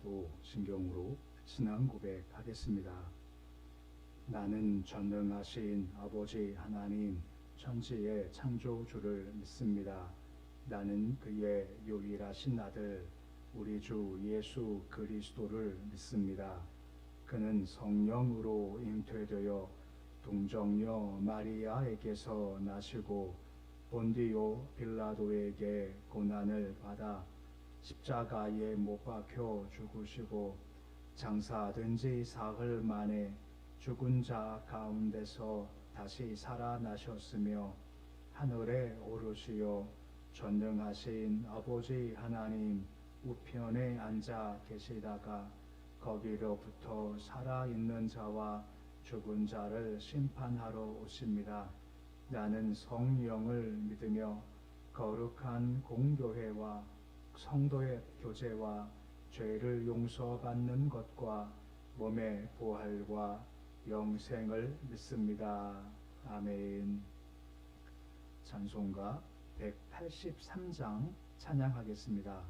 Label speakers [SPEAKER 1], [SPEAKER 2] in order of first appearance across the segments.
[SPEAKER 1] 사도신경으로 신앙 고백하겠습니다. 나는 전능하신 아버지 하나님 천지의 창조주를 믿습니다. 나는 그의 유일하신 아들 우리 주 예수 그리스도를 믿습니다. 그는 성령으로 잉태되어 동정녀 마리아에게서 나시고 본디오 빌라도에게 고난을 받아 십자가에 못 박혀 죽으시고 장사된 지 사흘 만에 죽은 자 가운데서 다시 살아나셨으며 하늘에 오르시어 전능하신 아버지 하나님 우편에 앉아 계시다가 거기로부터 살아있는 자와 죽은 자를 심판하러 오십니다. 나는 성령을 믿으며 거룩한 공교회와 성도의 교제와 죄를 용서받는 것과 몸의 부활과 영생을 믿습니다. 아멘. 찬송가 183장 찬양하겠습니다.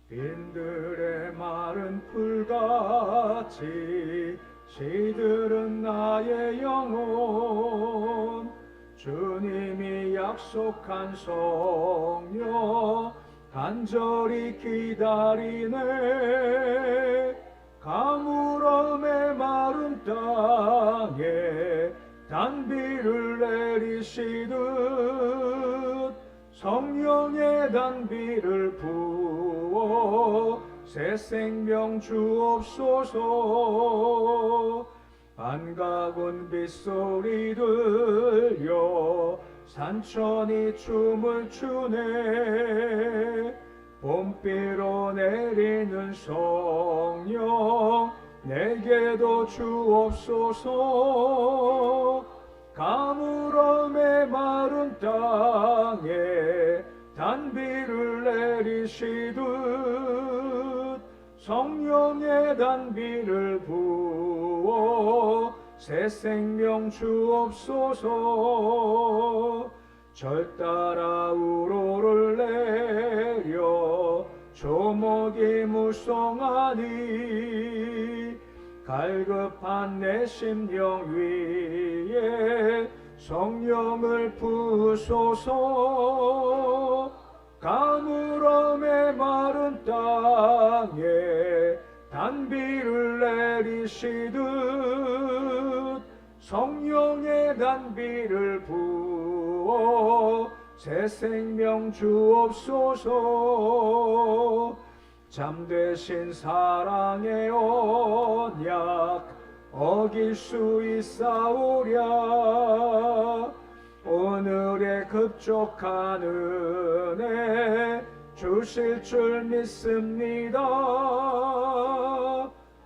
[SPEAKER 1] 빈들의 마른 풀같이 시들은 나의 영혼 주님이 약속한 성령 간절히 기다리네. 가물음의 마른 땅에 단비를 내리시듯 성령의 단비를 부어 새 생명 주옵소서. 반가운 빗소리 들려 산천이 춤을 추네. 봄비로 내리는 성령 내게도 주옵소서. 가물음의 마른 땅에 단비를 내리시듯 성령의 단비를 부어 새 생명 주옵소서. 절 따라 우로를 내려 조목이 무성하니 갈급한 내 심령 위에 성령을 부소서. 가물음의 마른 땅에 단비를 내리시듯 성령의 단비를 부어 새 생명 주옵소서. 잠되신 사랑의 언약 어길 수 있사오랴. 오늘의 급족한 은혜 주실 줄 믿습니다.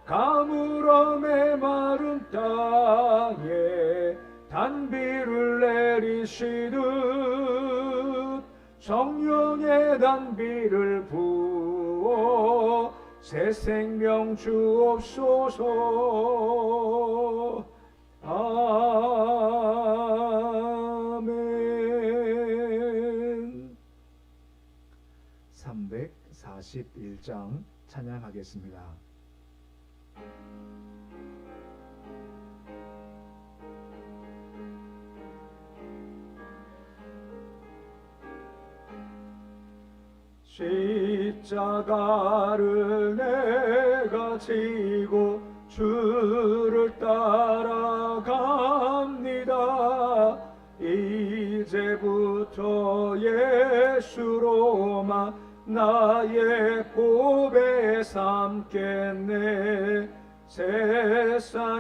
[SPEAKER 1] 가물음의 마른 땅에 단비를 내리시듯 성령의 단비를 부어 새 생명 주옵소서. 아멘. 341장 찬양하겠습니다. 십자가를 내가 지고 주를 따라갑니다. 이제부터 예수로만 나의 보배 삼겠네. 세상에서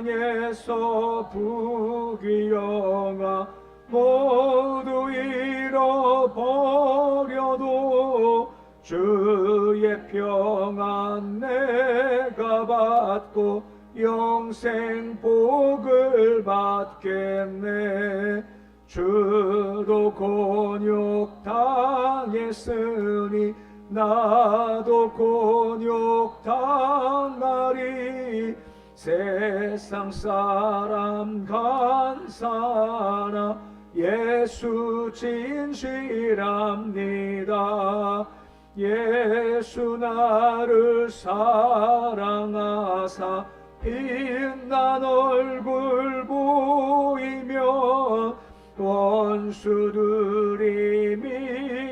[SPEAKER 1] 부귀영화 모두 잃어버려도 주의 평안 내가 받고 영생 복을 받겠네. 주도 곤욕 당했으니 나도 곤욕 당하리. 세상 사람 간사나 예수 진실합니다. 예수 나를 사랑하사 빛난 얼굴 보이면 원수들이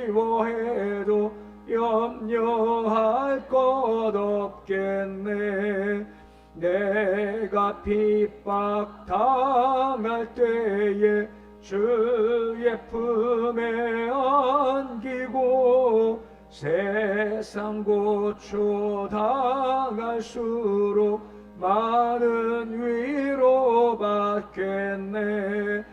[SPEAKER 1] 미워해도 염려할 것 없겠네. 내가 핍박 당할 때에 주의 품에 안기고 세상 고초 당할수록 많은 위로 받겠네.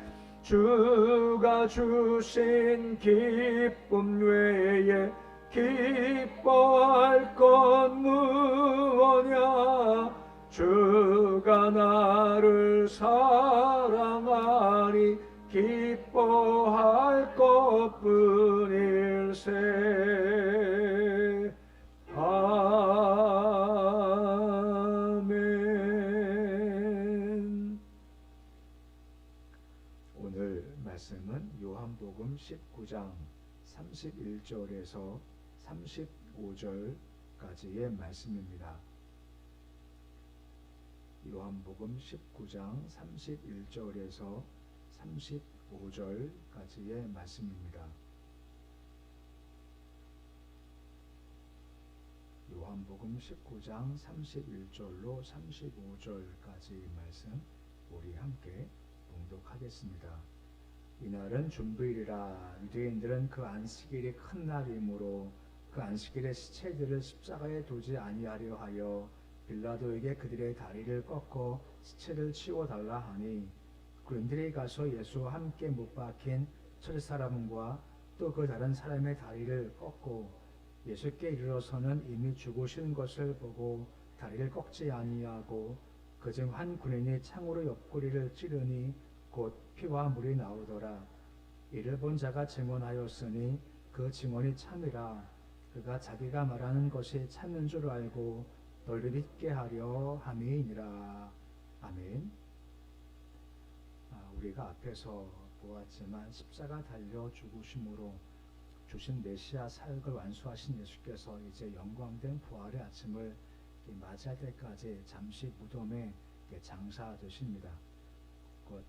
[SPEAKER 1] 주가 주신 기쁨 외에 기뻐할 것 무엇냐. 주가 나를 사랑하니 기뻐할 것뿐일세. 아멘. 오늘 말씀은 요한복음 19장 31절에서 35절까지의 말씀입니다. 요한복음 19장 31절에서 35절까지의 말씀입니다. 요한복음 19장 31절로 35절까지 말씀 우리 함께 봉독하겠습니다. 이날은 준비일이라. 유대인들은 그 안식일이 큰 날이므로 그 안식일에 시체들을 십자가에 두지 아니하려 하여 빌라도에게 그들의 다리를 꺾어 시체를 치워달라 하니, 그들이 가서 예수와 함께 못 박힌 첫사람과 또 그 다른 사람의 다리를 꺾고 예수께 이르러서는 이미 죽으신 것을 보고 다리를 꺾지 아니하고 그중 한 군인이 창으로 옆구리를 찌르니 곧 피와 물이 나오더라. 이를 본 자가 증언하였으니 그 증언이 참이라. 그가 자기가 말하는 것이 참인 줄 알고 너를 믿게 하려 함이니라. 아멘. 우리가 앞에서 보았지만 십자가 달려 죽으심으로 주신 메시아 사역을 완수하신 예수께서 이제 영광된 부활의 아침을 맞이할 때까지 잠시 무덤에 장사되십니다. 곧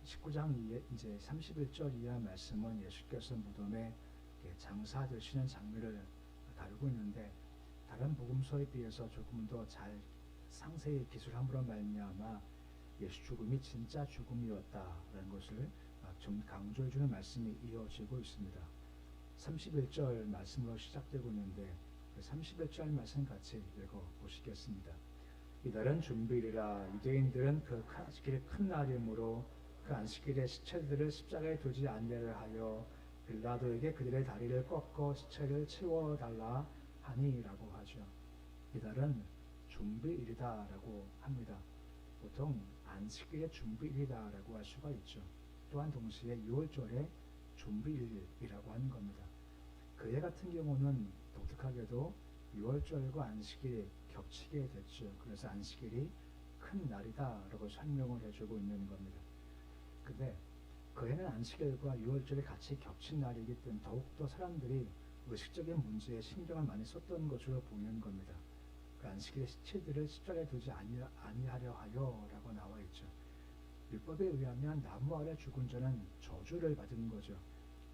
[SPEAKER 1] 19장 이제 31절 이하 말씀은 예수께서 무덤에 장사되시는 장면을 다루고 있는데, 다른 복음서에 비해서 조금 더 잘 상세히 기술함으로 말미암아 예수 죽음이 진짜 죽음이었다라는 것을 좀 강조해주는 말씀이 이어지고 있습니다. 31절 말씀으로 시작되고 있는데 그 31절 말씀 같이 읽어보시겠습니다. 이날은 준비일이라. 유대인들은 그 안식일이 큰 날이므로 그 안식일에 시체들을 십자가에 두지 않으려 하여 빌라도에게 그들의 다리를 꺾어 시체를 치워달라 하니라고 하죠. 이달은 준비일이다라고 합니다. 보통 안식일의 준비일이다라고 할 수가 있죠. 또한 동시에 6월절의 준비일이라고 하는 겁니다. 그해 같은 경우는 독특하게도 6월절과 안식일이 겹치게 됐죠. 그래서 안식일이 큰 날이다라고 설명을 해주고 있는 겁니다. 근데 그해는 안식일과 6월절이 같이 겹친 날이기 때문에 더욱더 사람들이 의식적인 문제에 신경을 많이 썼던 것으로 보이는 겁니다. 그 안식일의 시체들을 십자가에 두지 아니하려 하여 라고 나와 있죠. 율법에 의하면 나무 아래 죽은 자는 저주를 받은 거죠.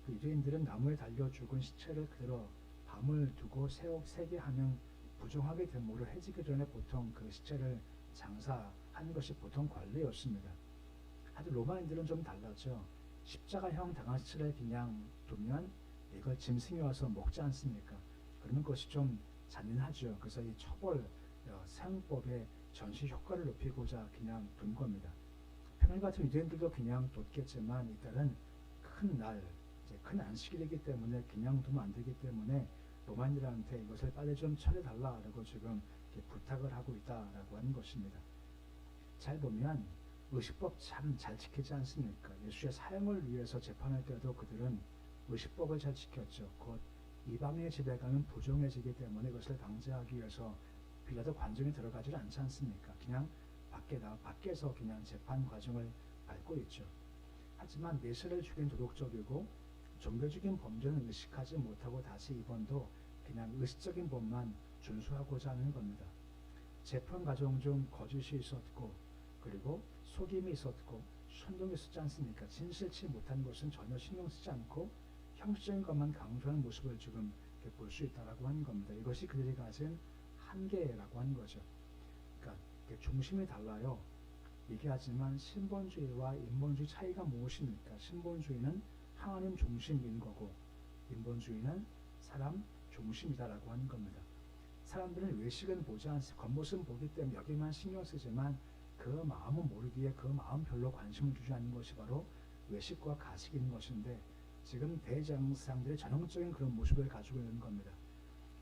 [SPEAKER 1] 그 유대인들은 나무에 달려 죽은 시체를 그대로 밤을 두고 세게 하면 부정하게 되므로 해지기 전에 보통 그 시체를 장사하는 것이 보통 관례였습니다. 하여튼 로마인들은 좀 달랐죠. 십자가형 당한 시체를 그냥 두면 이걸 짐승이 와서 먹지 않습니까? 그러면 그것이 좀 잔인하죠. 그래서 이 처벌 사용법의 전시 효과를 높이고자 그냥 둔 겁니다. 평일 같은 유대인들도 그냥 뒀겠지만 이달은 큰 날, 큰 안식일이기 때문에 그냥 두면 안 되기 때문에 로마인들한테 이것을 빨리 좀 처리해달라고 지금 부탁을 하고 있다라고 하는 것입니다. 잘 보면 의식법 참 잘 지키지 않습니까? 예수의 사형을 위해서 재판할 때도 그들은 의식법을 잘 지켰죠. 곧 이방인의 집에 가면 부정해지기 때문에 그것을 방지하기 위해서 빌라도 관중에 들어가지 않지 않습니까? 그냥 밖에서 그냥 재판 과정을 밟고 있죠. 하지만 메시아를 죽인 도덕적이고 종교적인 범죄는 의식하지 못하고 다시 이번도 그냥 의식적인 법만 준수하고자 하는 겁니다. 재판 과정 중 거짓이 있었고 그리고 속임이 있었고 선동이 있었지 않습니까? 진실치 못한 것은 전혀 신경 쓰지 않고 형식적인 것만 강조하는 모습을 지금 볼 수 있다라고 하는 겁니다. 이것이 그들이 가진 한계라고 하는 거죠. 그러니까 중심이 달라요. 얘기하지만 신본주의와 인본주의 차이가 무엇입니까? 신본주의는 하나님 중심인 거고 인본주의는 사람 중심이다라고 하는 겁니다. 사람들은 외식은 보지 않습니다. 겉모습은 보기 때문에 여기만 신경 쓰지만 그 마음은 모르기에 그 마음 별로 관심을 주지 않는 것이 바로 외식과 가식인 것인데 지금 대제사장들의 전형적인 그런 모습을 가지고 있는 겁니다.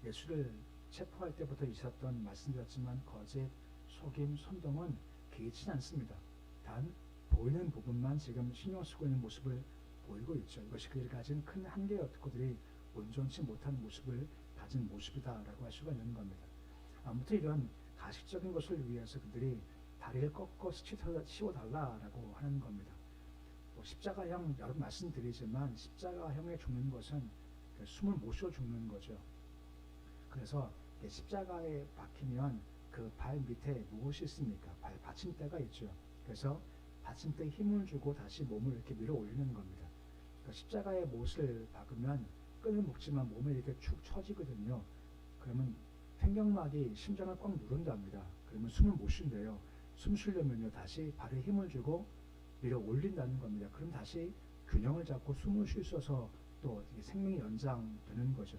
[SPEAKER 1] 예수를 체포할 때부터 있었던 말씀드렸지만 거짓, 속임, 선동은 개의치 않습니다. 단 보이는 부분만 지금 신경 쓰고 있는 모습을 보이고 있죠. 이것이 그들이 가진 큰 한계였고 그들이 온전치 못한 모습을 가진 모습이다라고 할 수가 있는 겁니다. 아무튼 이런 가식적인 것을 위해서 그들이 다리를 꺾어 씌워달라라고 하는 겁니다. 십자가형 여러 말씀드리지만 십자가형에 죽는 것은 숨을 못 쉬어 죽는 거죠. 그래서 십자가에 박히면 그 발 밑에 무엇이 있습니까? 발 받침대가 있죠. 그래서 받침대에 힘을 주고 다시 몸을 이렇게 밀어 올리는 겁니다. 그러니까 십자가에 못을 박으면 끈을 묶지만 몸에 이렇게 축 처지거든요. 그러면 횡격막이 심장을 꽉 누른답니다. 그러면 숨을 못 쉰대요. 숨 쉬려면요 다시 발에 힘을 주고 밀어 올린다는 겁니다. 그럼 다시 균형을 잡고 숨을 쉴 수 있어서 또 생명이 연장되는 거죠.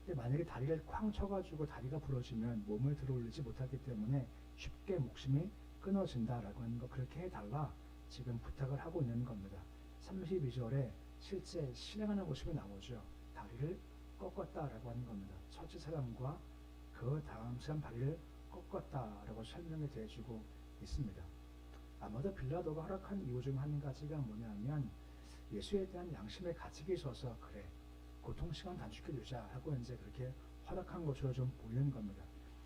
[SPEAKER 1] 근데 만약에 다리를 쾅 쳐가지고 다리가 부러지면 몸을 들어 올리지 못하기 때문에 쉽게 목숨이 끊어진다라고 하는 거 그렇게 해달라 지금 부탁을 하고 있는 겁니다. 32절에 실제 실행하는 모습이 나오죠. 다리를 꺾었다라고 하는 겁니다. 첫째 사람과 그 다음 사람 다리를 꺾었다라고 설명이 되어주고 있습니다. 아마도 빌라도가 허락한 이유 중 한 가지가 뭐냐면 예수에 대한 양심의 가책이 있어서 그래 고통시간 단축해주자 하고 이제 그렇게 허락한 것으로 좀 보이는 겁니다.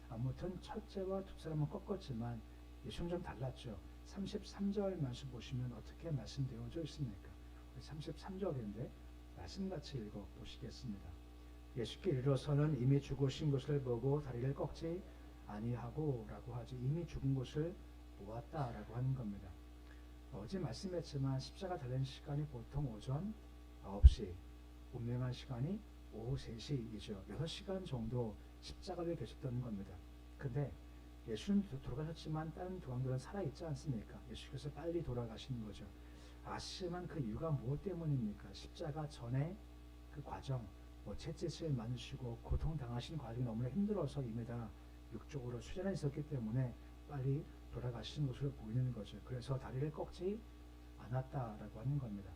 [SPEAKER 1] 아무튼 첫째와 두 사람은 꺾었지만 예수는 좀 달랐죠. 33절 말씀 보시면 어떻게 말씀되어져 있습니까? 33절인데 말씀같이 읽어보시겠습니다. 예수께 이르러서는 이미 죽으신 것을 보고 다리를 꺾지 아니하고 라고 하죠. 이미 죽은 것을 보았다라고 하는 겁니다. 어제 말씀했지만 십자가 달린 시간이 보통 오전 9시, 운명한 시간이 오후 3시이죠. 6시간 정도 십자가 위에 계셨던 겁니다. 근데 예수는 돌아가셨지만 다른 도안들은 살아있지 않습니까? 예수께서 빨리 돌아가신 거죠. 아시지만 그 이유가 무엇 때문입니까? 십자가 전에 그 과정, 채찍을 맞으시고 고통당하신 과정이 너무나 힘들어서 이미 다 육적으로 수련해 있었기 때문에 빨리 돌아가시는 것으로 보이는 거죠. 그래서 다리를 꺾지 않았다라고 하는 겁니다.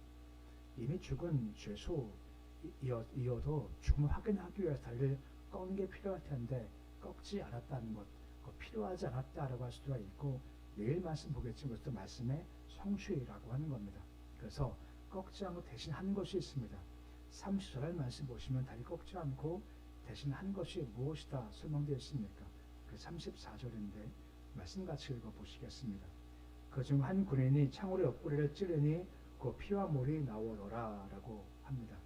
[SPEAKER 1] 이미 죽은 죄수이어도 죽음을 확인하기 위해서 다리를 꺾는 게 필요할 텐데 꺾지 않았다는 것, 필요하지 않았다라고 할 수가 있고 내일 말씀 보겠지만 그것도 말씀의 성취라고 하는 겁니다. 그래서 꺾지 않고 대신 한 것이 있습니다. 30절 말씀 보시면 다리 꺾지 않고 대신 한 것이 무엇이다 설명되어 있습니까? 그 34절인데 말씀같이 읽어보시겠습니다. 그중 한 군인이 창으로 옆구리를 찌르니 그 피와 물이 나오더라 라고 합니다.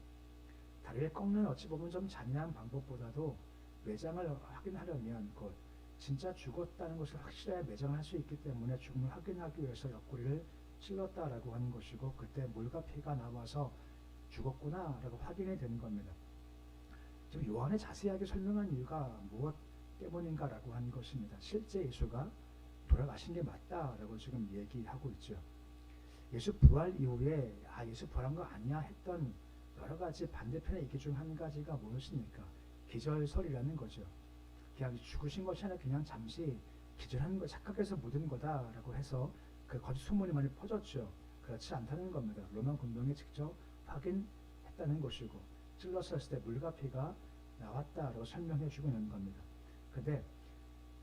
[SPEAKER 1] 다리를 꺾는 어찌 보면 좀 잔인한 방법보다도 매장을 확인하려면 곧 진짜 죽었다는 것을 확실하게 매장할 수 있기 때문에 죽음을 확인하기 위해서 옆구리를 찔렀다라고 하는 것이고 그때 물과 피가 나와서 죽었구나 라고 확인이 되는 겁니다. 지금 요한에 자세하게 설명한 이유가 무엇 때문인가 라고 하는 것입니다. 실제 예수가 돌아가신 게 맞다라고 지금 얘기하고 있죠. 예수 부활 이후에 예수 부활한 거 아니야 했던 여러 가지 반대편의 얘기 중 한 가지가 무엇입니까? 기절설이라는 거죠. 그냥 죽으신 것이 아니라 그냥 잠시 기절하는 거 착각해서 묻은 거다라고 해서 그 거짓 소문이 많이 퍼졌죠. 그렇지 않다는 겁니다. 로마 군병이 직접 확인했다는 것이고 찔렀을 때 물과 피가 나왔다라고 설명해 주고 있는 겁니다. 근데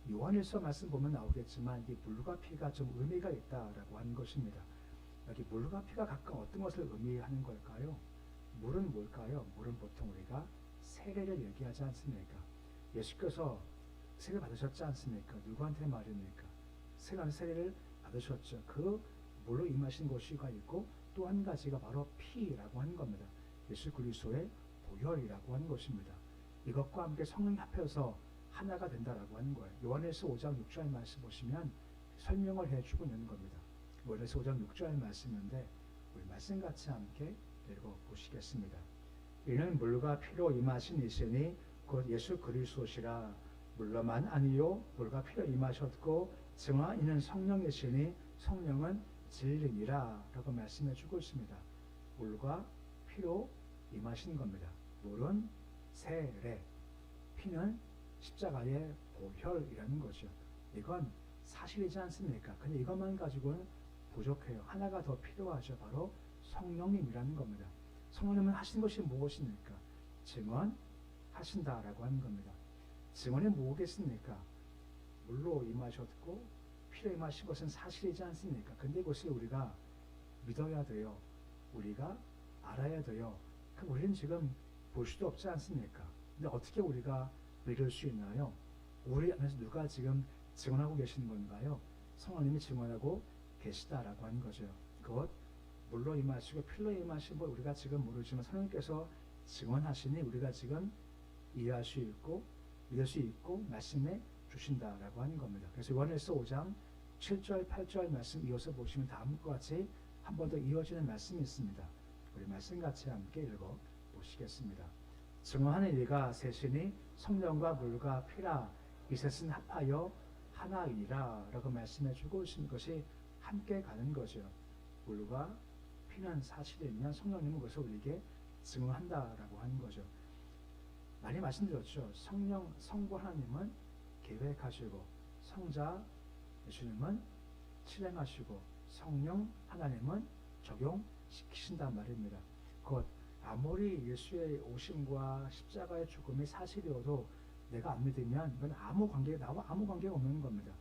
[SPEAKER 1] 요한일서 말씀 보면 나오겠지만 이 물과 피가 좀 의미가 있다라고 하는 것입니다. 여기 물과 피가 각각 어떤 것을 의미하는 걸까요? 물은 뭘까요? 물은 보통 우리가 세례를 얘기하지 않습니까? 예수께서 세례 받으셨지 않습니까? 누구한테 말입니까? 세례를 받으셨죠. 그 물로 임하신 것이가 있고 또 한 가지가 바로 피라고 하는 겁니다. 예수 그리스도의 보혈이라고 하는 것입니다. 이것과 함께 성령이 합해서 하나가 된다라고 하는 거예요. 요한에서 5장 6절 말씀 보시면 설명을 해주고 있는 겁니다. 요한에서 5장 6절 말씀인데 우리 말씀 같이 함께 읽어보시겠습니다. 이는 물과 피로 임하신 이시니 곧 예수 그리스도시라. 물로만 아니요 물과 피로 임하셨고 증언 이는 성령이시니 성령은 진리니라 라고 말씀해 주고 있습니다. 물과 피로 임하신 겁니다. 물은 세례, 피는 십자가의 보혈이라는 거죠. 이건 사실이지 않습니까? 근데 이것만 가지고는 부족해요. 하나가 더 필요하죠. 바로 성령님이라는 겁니다. 성령님은 하신 것이 무엇입니까? 증언하신다라고 하는 겁니다. 증언이 무엇이겠습니까? 물로 임하셨고 피로 임하신 것은 사실이지 않습니까? 근데 이것을 우리가 믿어야 돼요. 우리가 알아야 돼요. 그럼 우리는 지금 볼 수도 없지 않습니까? 근데 어떻게 우리가 믿을 수 있나요? 우리 안에서 누가 지금 증언하고 계시는 건가요? 성령님이 증언하고 계시다라고 하는 거죠. 그것 물로 임하시고 피로 임하신 걸 우리가 지금 모르지만 성령님께서 증언하시니 우리가 지금 이해할 수 있고 믿을 수 있고 말씀해 주신다라고 하는 겁니다. 그래서 요한에서 5장 7절 8절 말씀 이어서 보시면 다음과 같이 한 번 더 이어지는 말씀이 있습니다. 우리 말씀 같이 함께 읽어 보시겠습니다. 증언하는 이가 셋이니 성령과 물과 피라. 이 셋은 합하여 하나이라 라고 말씀해 주고 있는 것이 함께 가는 거죠. 물과 피는 사실이면 성령님은 그것을 우리에게 증언한다라고 하는 거죠. 많이 말씀드렸죠. 성부 하나님은 계획하시고 성자 예수님은 실행하시고 성령 하나님은 적용시키신단 말입니다. 곧 아무리 예수의 오심과 십자가의 죽음이 사실이어도 내가 안 믿으면 이건 나와 아무 관계가 없는 겁니다.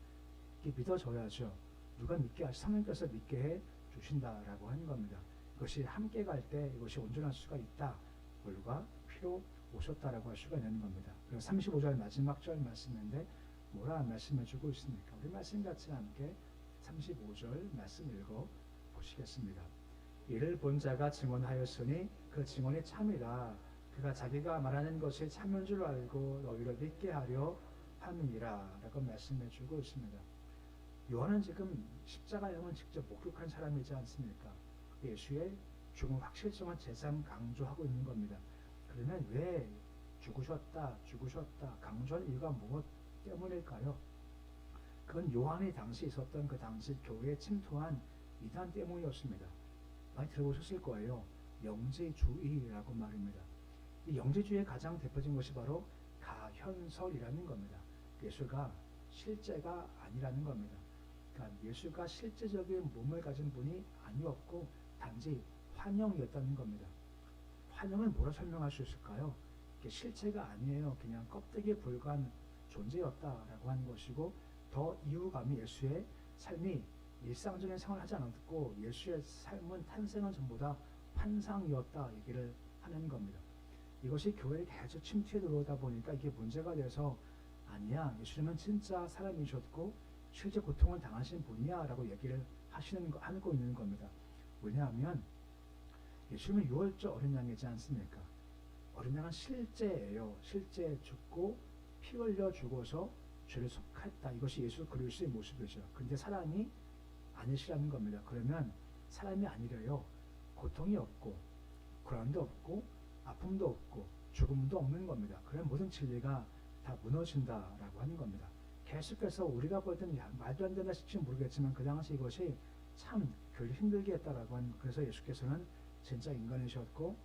[SPEAKER 1] 이게 믿어져야죠. 누가 믿게 성령께서 믿게 해 주신다라고 하는 겁니다. 이것이 함께 갈 때 이것이 온전할 수가 있다. 물과 피로 오셨다라고 할 수가 있는 겁니다. 그리고 35절 마지막 절 말씀인데 뭐라 말씀해 주고 있습니까? 우리 말씀 같이 함께 35절 말씀 읽어 보시겠습니다. 이를 본 자가 증언하였으니 그 증언이 참이라. 그가 자기가 말하는 것이 참인 줄 알고 너희를 믿게 하려 함이니라 라고 말씀해 주고 있습니다. 요한은 지금 십자가형은 직접 목격한 사람이지 않습니까? 예수의 죽음 확실성을 재산 강조하고 있는 겁니다. 그러면 왜 죽으셨다 강조할 이유가 무엇 때문일까요? 그건 요한이 당시 있었던 그 당시 교회에 침투한 이단 때문이었습니다. 많이 들어보셨을 거예요. 영지주의라고 말입니다. 이 영지주의의 가장 대표적인 것이 바로 가현설이라는 겁니다. 예수가 실제가 아니라는 겁니다. 그러니까 예수가 실제적인 몸을 가진 분이 아니었고 단지 환영이었다는 겁니다. 환영은 뭐라 설명할 수 있을까요? 실체가 아니에요. 그냥 껍데기에 불과한 존재였다라고 하는 것이고 더 이유감이 예수의 삶이 일상적인 생활을 하지 않았고 예수의 삶은 탄생은 전부 다 환상이었다 얘기를 하는 겁니다. 이것이 교회에 계속 침투해 들어오다 보니까 이게 문제가 돼서 아니야 예수님은 진짜 사람이셨고 실제 고통을 당하신 분이야 라고 얘기를 하고 있는 겁니다. 왜냐하면 예수님은 유월절 어린 양이지 않습니까? 어린 양은 실제예요. 실제 죽고 피 흘려 죽어서 죄를 속했다. 이것이 예수 그리스도의 모습이죠. 그런데 사람이 아니시라는 겁니다. 그러면 사람이 아니래요. 고통이 없고 고난도 없고 아픔도 없고 죽음도 없는 겁니다. 그런 모든 진리가 다 무너진다라고 하는 겁니다. 계속해서 우리가 볼 때는 말도 안 된다 싶지 모르겠지만 그 당시 이것이 참 교회를 힘들게 했다라고 하는 그래서 예수께서는 진짜 인간이셨고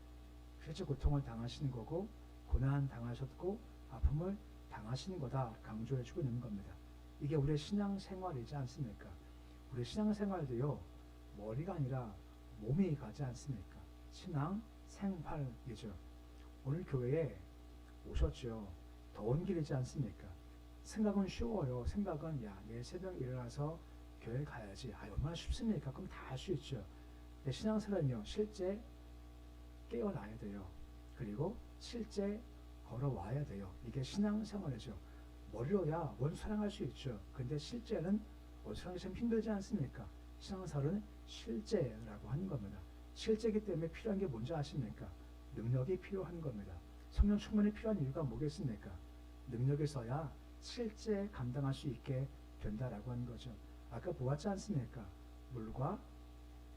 [SPEAKER 1] 실제 고통을 당하시는 거고 고난 당하셨고 아픔을 당하시는 거다 강조해주고 있는 겁니다. 이게 우리의 신앙생활이지 않습니까? 우리 신앙생활도요 머리가 아니라 몸이 가지 않습니까? 신앙생활이죠. 오늘 교회에 오셨죠. 더운 길이지 않습니까? 생각은 쉬워요. 생각은 내일 새벽에 일어나서 교회 가야지. 얼마나 쉽습니까? 그럼 다 할 수 있죠. 근데 신앙생활은요 실제 깨어나야 돼요. 그리고 실제 걸어와야 돼요. 이게 신앙생활이죠. 머리로야 원 사랑할 수 있죠. 근데 실제는 생각이 참 힘들지 않습니까? 신앙생활은 실제라고 하는 겁니다. 실제이기 때문에 필요한 게 뭔지 아십니까? 능력이 필요한 겁니다. 성령 충만이 필요한 이유가 뭐겠습니까? 능력이 있어야 실제 감당할 수 있게 된다라고 하는 거죠. 아까 보았지 않습니까? 물과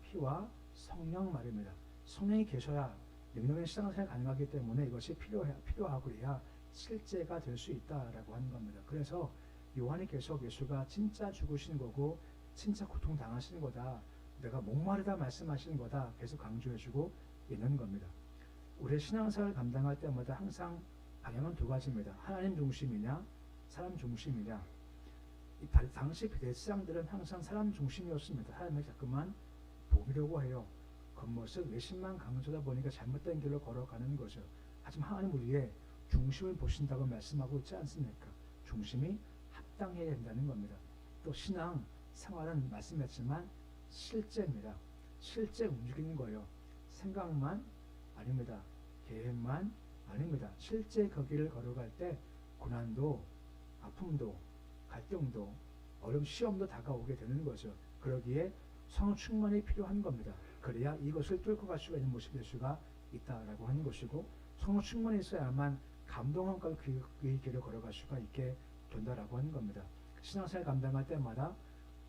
[SPEAKER 1] 피와 성령 말입니다. 성령이 계셔야 능력의 신앙생활이 가능하기 때문에 이것이 필요하고 그래야 실제가 될 수 있다라고 하는 겁니다. 그래서 요한이 계속 예수가 진짜 죽으신 거고 진짜 고통 당하시는 거다. 내가 목마르다 말씀하시는 거다. 계속 강조해주고 있는 겁니다. 우리의 신앙생활을 감당할 때마다 항상 방향은 두 가지입니다. 하나님 중심이냐 사람 중심이냐. 당시 대제사장들은 항상 사람 중심이었습니다. 하나님을 자꾸만 보기려고 해요. 겉모습 외심만 강조하다 보니까 잘못된 길로 걸어가는 거죠. 하지만 하나님 우리의 중심을 보신다고 말씀하고 있지 않습니까? 중심이 합당해야 된다는 겁니다. 또 신앙 생활은 말씀했지만 실제입니다. 실제 움직이는 거예요. 생각만 아닙니다. 계획만 아닙니다. 실제 거기를 걸어갈 때 고난도 아픔도 갈등도 어려움 시험도 다가오게 되는 거죠. 그러기에 성령 충만이 필요한 겁니다. 그래야 이것을 뚫고 갈 수가 있는 모습이 될 수가 있다라고 하는 것이고 성령 충만이 있어야만 감동함과 그의 길을 걸어갈 수가 있게 된다라고 하는 겁니다. 신앙생활 감당할 때마다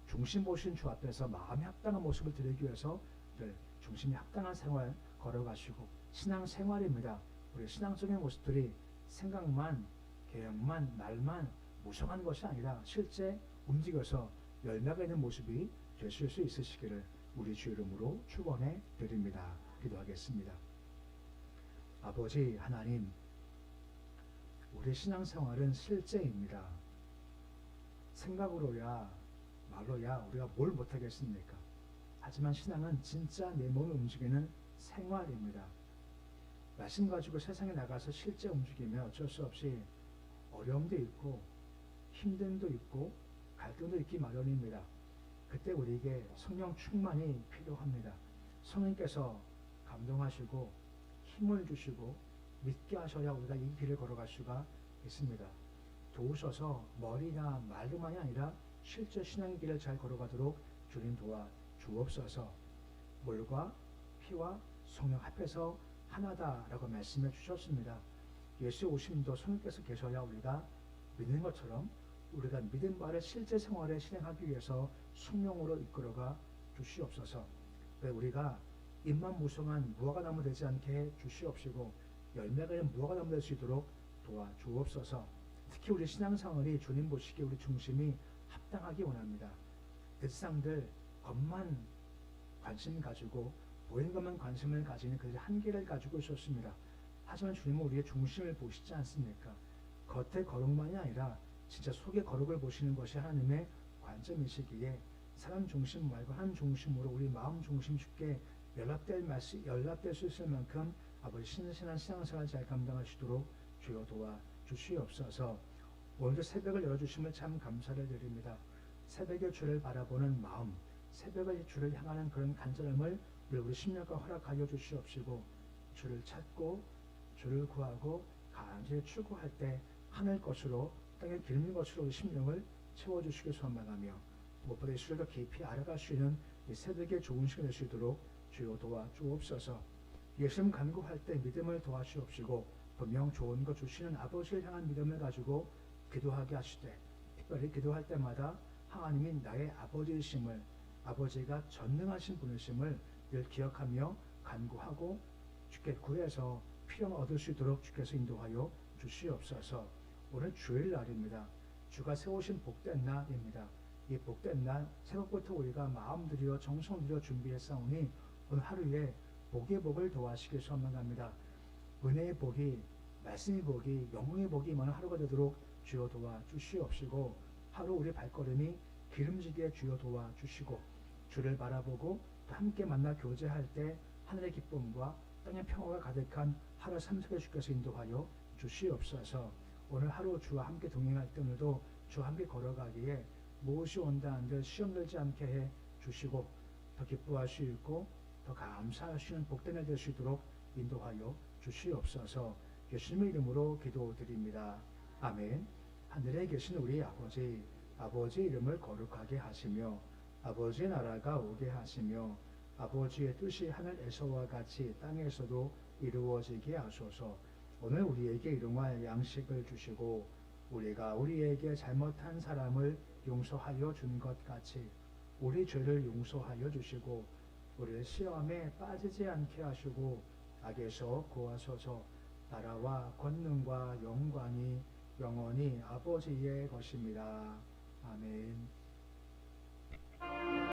[SPEAKER 1] 중심 보신 주 앞에서 마음이 합당한 모습을 드리기 위해서 늘 중심이 합당한 생활 걸어가시고 신앙생활입니다. 우리 신앙적인 모습들이 생각만 계획만 말만 무성한 것이 아니라 실제 움직여서 열매가 있는 모습이 되실 수 있으시기를 우리 주 이름으로 축원해 드립니다. 기도하겠습니다. 아버지 하나님, 우리 신앙생활은 실제입니다. 생각으로야 말로야 우리가 뭘 못하겠습니까? 하지만 신앙은 진짜 내 몸을 움직이는 생활입니다. 말씀 가지고 세상에 나가서 실제 움직이면 어쩔 수 없이 어려움도 있고 힘듦도 있고 갈등도 있기 마련입니다. 그때 우리에게 성령 충만이 필요합니다. 성령께서 감동하시고 힘을 주시고 믿게 하셔야 우리가 이 길을 걸어갈 수가 있습니다. 도우셔서 머리나 말로만이 아니라 실제 신앙의 길을 잘 걸어가도록 주님 도와 주옵소서. 물과 피와 성령 합해서 하나다라고 말씀해 주셨습니다. 예수 오심도 성령께서 계셔야 우리가 믿는 것처럼 우리가 믿은 바를 실제 생활에 실행하기 위해서 성령으로 이끌어가 주시옵소서. 우리가 입만 무성한 무화과 나무 되지 않게 해 주시옵시고 열매가 있는 무화과 나무 될 수 있도록 도와 주옵소서. 특히 우리 신앙생활이 주님 보시기에 우리 중심이 합당하기 원합니다. 대제사장들 겉만 관심 가지고 보이는 것만 관심을 가지는 그 한계를 가지고 있었습니다. 하지만 주님은 우리의 중심을 보시지 않습니까? 겉의 거룩만이 아니라 진짜 속의 거룩을 보시는 것이 하나님의 관점이시기에 사람 중심 말고 하나님 중심으로 우리 마음 중심 주께 연락될 수 있을 만큼 아버지 신실한 신앙생활 잘 감당하시도록 주여 도와 주시옵소서. 오늘도 새벽을 열어주심을 참 감사를 드립니다. 새벽의 주를 바라보는 마음, 새벽의 주를 향하는 그런 간절함을 우리 심령과 허락하여 주시옵시고 주를 찾고 주를 구하고 간절히 추구할 때 하늘 것으로 땅에 길는 것으로 우리 심령을 채워주시길 소망하며 무엇보다 예수를 더 깊이 알아갈 수 있는 이 새벽의 좋은 시간 될 수 있도록 주여 도와 주옵소서. 예수님 간구할 때 믿음을 도와주옵시고 분명 좋은 것 주시는 아버지를 향한 믿음을 가지고 기도하게 하시되 특별히 기도할 때마다 하나님이 나의 아버지이심을 아버지가 전능하신 분이심을 늘 기억하며 간구하고 주께 구해서 필요를 얻을 수 있도록 주께서 인도하여 주시옵소서. 오늘 주일날입니다. 주가 세우신 복된 날입니다. 이 복된 날 새벽부터 우리가 마음 들여 정성 들여 준비했사오니 오늘 하루에 복의 복을 도와주시길 소망합니다. 은혜의 복이 말씀의 복이 영광의 복이 임하는 하루가 되도록 주여 도와 주시옵시고 하루 우리 발걸음이 기름지게 주여 도와 주시고 주를 바라보고 또 함께 만나 교제할 때 하늘의 기쁨과 땅의 평화가 가득한 하루 삶속에 주께서 인도하여 주시옵소서. 오늘 하루 주와 함께 동행할 때 오늘도 주와 함께 걸어가기에 무엇이 온다 한들 시험 들지 않게 해 주시고 더 기뻐할 수 있고 더 감사할 수 있는 복된 날 될 수 있도록 인도하여 주시옵소서. 예수님의 이름으로 기도드립니다. 아멘. 하늘에 계신 우리 아버지, 아버지 이름을 거룩하게 하시며 아버지 나라가 오게 하시며 아버지의 뜻이 하늘에서와 같이 땅에서도 이루어지게 하소서. 오늘 우리에게 일용할 양식을 주시고 우리가 우리에게 잘못한 사람을 용서하여 준 것 같이 우리 죄를 용서하여 주시고 우리를 시험에 빠지지 않게 하시고 악에서 구하소서. 나라와 권능과 영광이 영원히 아버지의 것입니다. 아멘.